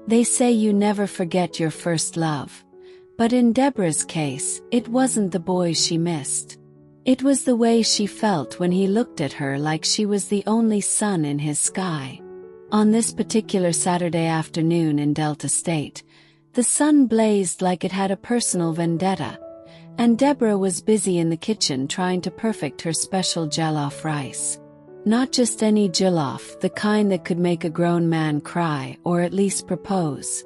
They say you never forget your first love. But in Deborah's case, it wasn't the boy she missed. It was the way she felt when he looked at her like she was the only sun in his sky. On this particular Saturday afternoon in Delta State, the sun blazed like it had a personal vendetta, and Deborah was busy in the kitchen trying to perfect her special jollof rice. Not just any jollof, the kind that could make a grown man cry or at least propose.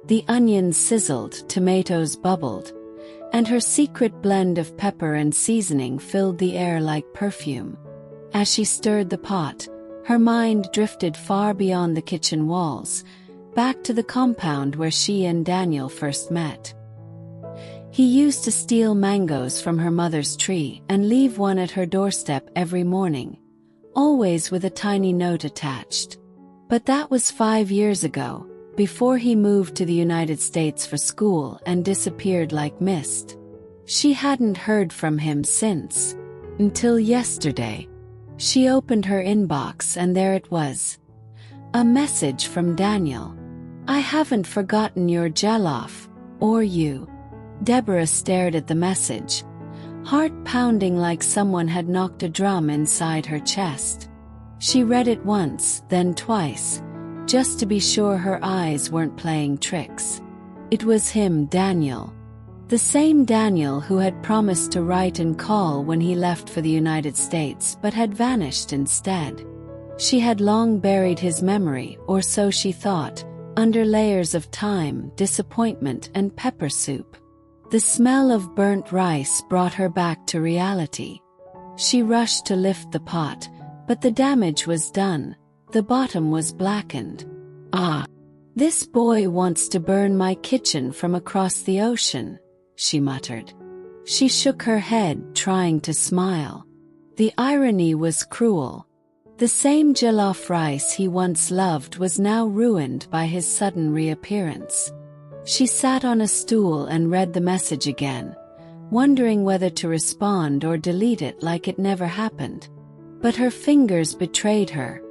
The onions sizzled, tomatoes bubbled, and her secret blend of pepper and seasoning filled the air like perfume. As she stirred the pot, her mind drifted far beyond the kitchen walls, back to the compound where she and Daniel first met. He used to steal mangoes from her mother's tree and leave one at her doorstep every morning, always with a tiny note attached. But that was 5 years ago, before he moved to the United States for school and disappeared like mist. She hadn't heard from him since. Until yesterday. She opened her inbox and there it was. A message from Daniel. "I haven't forgotten your jollof, or you." Deborah stared at the message, heart pounding like someone had knocked a drum inside her chest. She read it once, then twice, just to be sure her eyes weren't playing tricks. It was him, Daniel. The same Daniel who had promised to write and call when he left for the United States but had vanished instead. She had long buried his memory, or so she thought, under layers of time, disappointment, and pepper soup. The smell of burnt rice brought her back to reality. She rushed to lift the pot, but the damage was done. The bottom was blackened. "Ah, this boy wants to burn my kitchen from across the ocean," she muttered. She shook her head, trying to smile. The irony was cruel. The same jollof rice he once loved was now ruined by his sudden reappearance. She sat on a stool and read the message again, wondering whether to respond or delete it like it never happened. But her fingers betrayed her,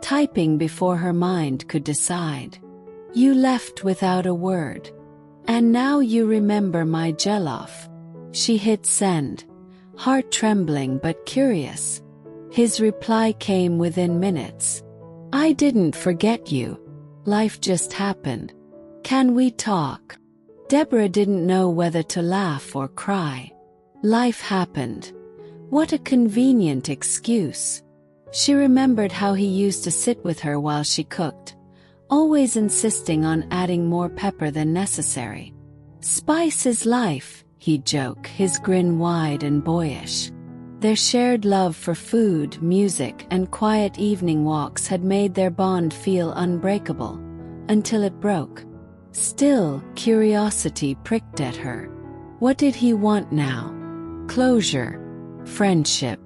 typing before her mind could decide. "You left without a word. And now you remember my jollof." She hit send, heart trembling but curious. His reply came within minutes. "I didn't forget you. Life just happened. Can we talk?" Deborah didn't know whether to laugh or cry. Life happened. What a convenient excuse. She remembered how he used to sit with her while she cooked, always insisting on adding more pepper than necessary. "Spice is life," he'd joke, his grin wide and boyish. Their shared love for food, music, and quiet evening walks had made their bond feel unbreakable, until it broke. Still, curiosity pricked at her. What did he want now? Closure? Friendship?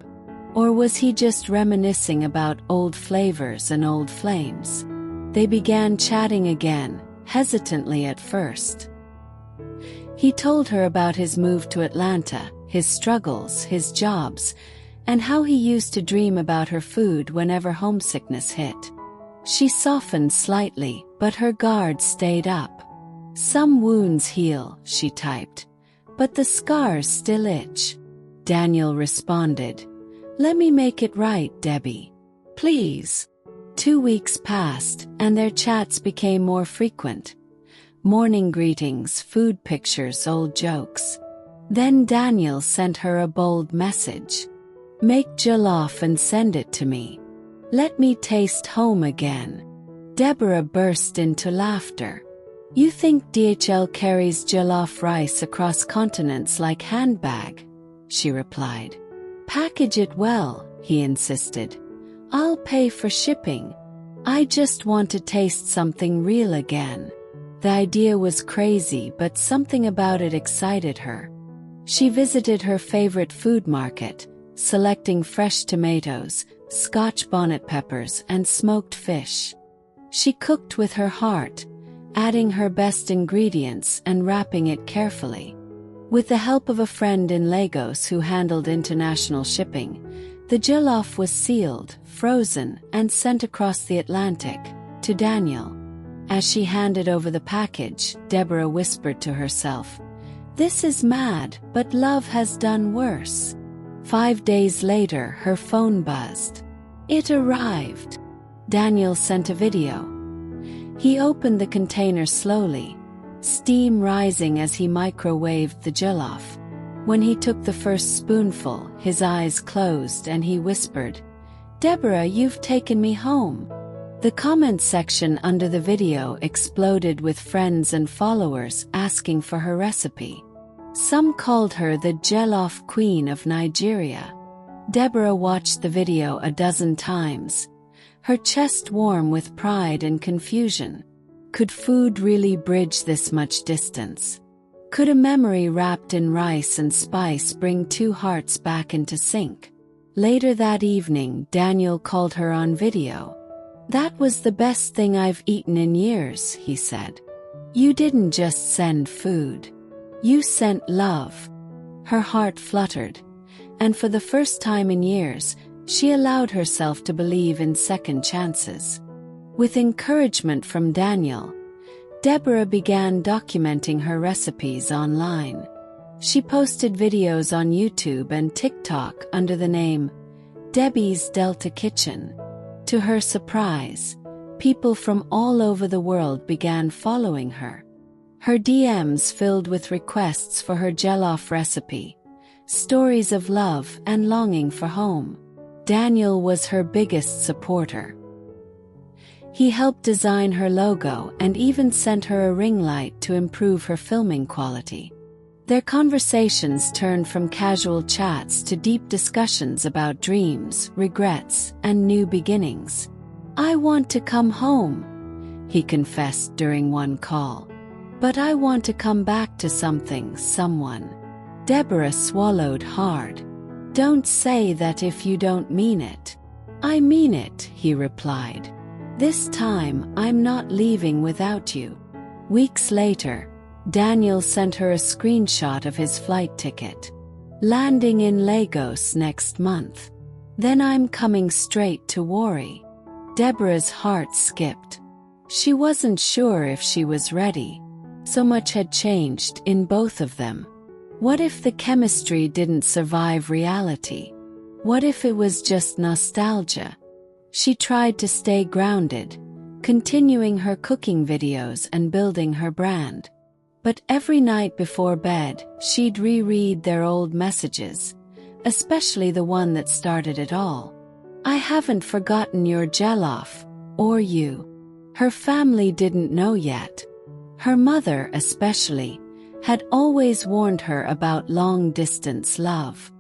Or was he just reminiscing about old flavors and old flames? They began chatting again, hesitantly at first. He told her about his move to Atlanta, his struggles, his jobs, and how he used to dream about her food whenever homesickness hit. She softened slightly, but her guard stayed up. "Some wounds heal," she typed, "but the scars still itch." Daniel responded, "Let me make it right, Debbie. Please." 2 weeks passed, and their chats became more frequent. Morning greetings, food pictures, old jokes. Then Daniel sent her a bold message. "Make jollof and send it to me. Let me taste home again." Deborah burst into laughter. "You think DHL carries jollof rice across continents like handbag?" she replied. "Package it well," he insisted. "I'll pay for shipping. I just want to taste something real again." The idea was crazy, but something about it excited her. She visited her favorite food market, selecting fresh tomatoes, Scotch bonnet peppers, and smoked fish. She cooked with her heart, adding her best ingredients and wrapping it carefully. With the help of a friend in Lagos who handled international shipping, the jollof was sealed, frozen, and sent across the Atlantic, to Daniel. As she handed over the package, Deborah whispered to herself, "This is mad, but love has done worse." 5 days later, her phone buzzed. It arrived. Daniel sent a video. He opened the container slowly, steam rising as he microwaved the jollof. When he took the first spoonful, his eyes closed and he whispered, "Deborah, you've taken me home." The comment section under the video exploded with friends and followers asking for her recipe. Some called her the jollof queen of Nigeria. Deborah watched the video a dozen times, her chest warm with pride and confusion. Could food really bridge this much distance? Could a memory wrapped in rice and spice bring two hearts back into sync? Later that evening, Daniel called her on video. "That was the best thing I've eaten in years," he said. "You didn't just send food. You sent love." Her heart fluttered, and for the first time in years, she allowed herself to believe in second chances. With encouragement from Daniel, Deborah began documenting her recipes online. She posted videos on YouTube and TikTok under the name Debbie's Delta Kitchen. To her surprise, people from all over the world began following her. Her DMs filled with requests for her jollof recipe, stories of love and longing for home. Daniel was her biggest supporter. He helped design her logo and even sent her a ring light to improve her filming quality. Their conversations turned from casual chats to deep discussions about dreams, regrets, and new beginnings. "I want to come home," he confessed during one call. "But I want to come back to something, someone." Deborah swallowed hard. "Don't say that if you don't mean it." "I mean it," he replied. "This time, I'm not leaving without you." Weeks later, Daniel sent her a screenshot of his flight ticket. "Landing in Lagos next month. Then I'm coming straight to Warri." Deborah's heart skipped. She wasn't sure if she was ready. So much had changed in both of them. What if the chemistry didn't survive reality? What if it was just nostalgia? She tried to stay grounded, continuing her cooking videos and building her brand. But every night before bed, she'd reread their old messages, especially the one that started it all. "I haven't forgotten your jollof, or you." Her family didn't know yet. Her mother, especially, had always warned her about long-distance love.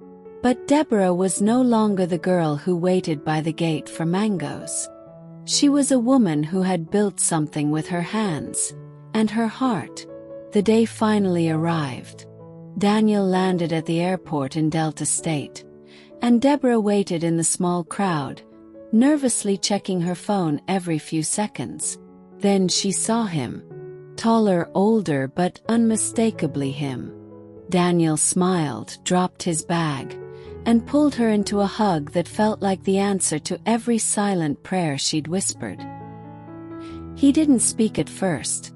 But Deborah was no longer the girl who waited by the gate for mangoes. She was a woman who had built something with her hands and her heart. The day finally arrived. Daniel landed at the airport in Delta State, and Deborah waited in the small crowd, nervously checking her phone every few seconds. Then she saw him. Taller, older, but unmistakably him. Daniel smiled, dropped his bag, and pulled her into a hug that felt like the answer to every silent prayer she'd whispered. He didn't speak at first.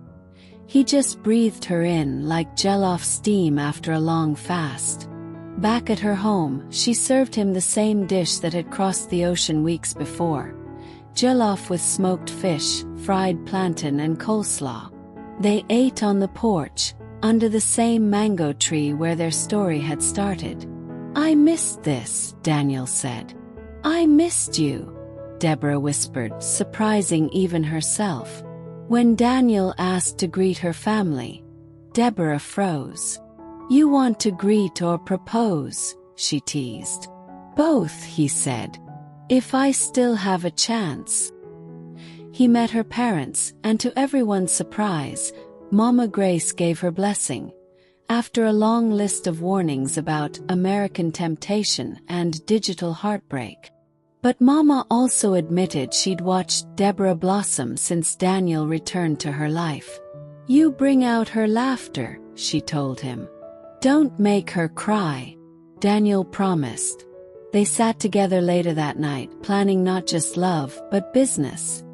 He just breathed her in like jollof steam after a long fast. Back at her home, she served him the same dish that had crossed the ocean weeks before. Jollof with smoked fish, fried plantain and coleslaw. They ate on the porch, under the same mango tree where their story had started. "I missed this," Daniel said. "I missed you," Deborah whispered, surprising even herself. When Daniel asked to greet her family, Deborah froze. "You want to greet or propose?" she teased. "Both," he said. "If I still have a chance." He met her parents, and to everyone's surprise, Mama Grace gave her blessing, after a long list of warnings about American temptation and digital heartbreak. But Mama also admitted she'd watched Deborah blossom since Daniel returned to her life. "You bring out her laughter," she told him. "Don't make her cry," Daniel promised. They sat together later that night, planning not just love, but business.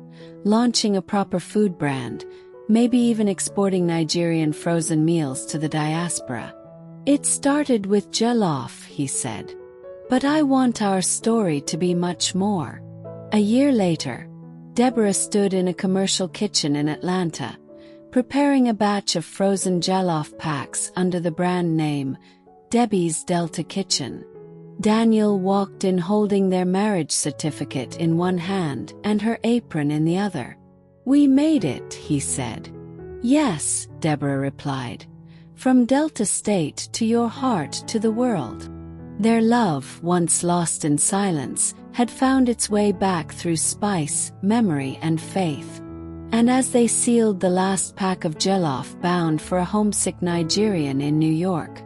launching a proper food brand, maybe even exporting Nigerian frozen meals to the diaspora. "It started with jollof," he said. "But I want our story to be much more." A year later, Deborah stood in a commercial kitchen in Atlanta, preparing a batch of frozen jollof packs under the brand name Debbie's Delta Kitchen. Daniel walked in holding their marriage certificate in one hand and her apron in the other. "We made it," he said. "Yes," Deborah replied. "From Delta State to your heart to the world." Their love, once lost in silence, had found its way back through spice, memory, and faith. And as they sealed the last pack of jollof bound for a homesick Nigerian in New York,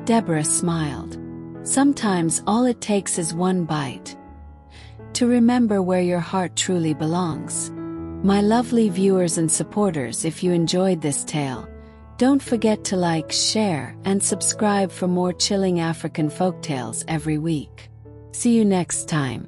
Deborah smiled. Sometimes all it takes is one bite to remember where your heart truly belongs. My lovely viewers and supporters, if you enjoyed this tale, don't forget to like, share, and subscribe for more chilling African folktales every week. See you next time.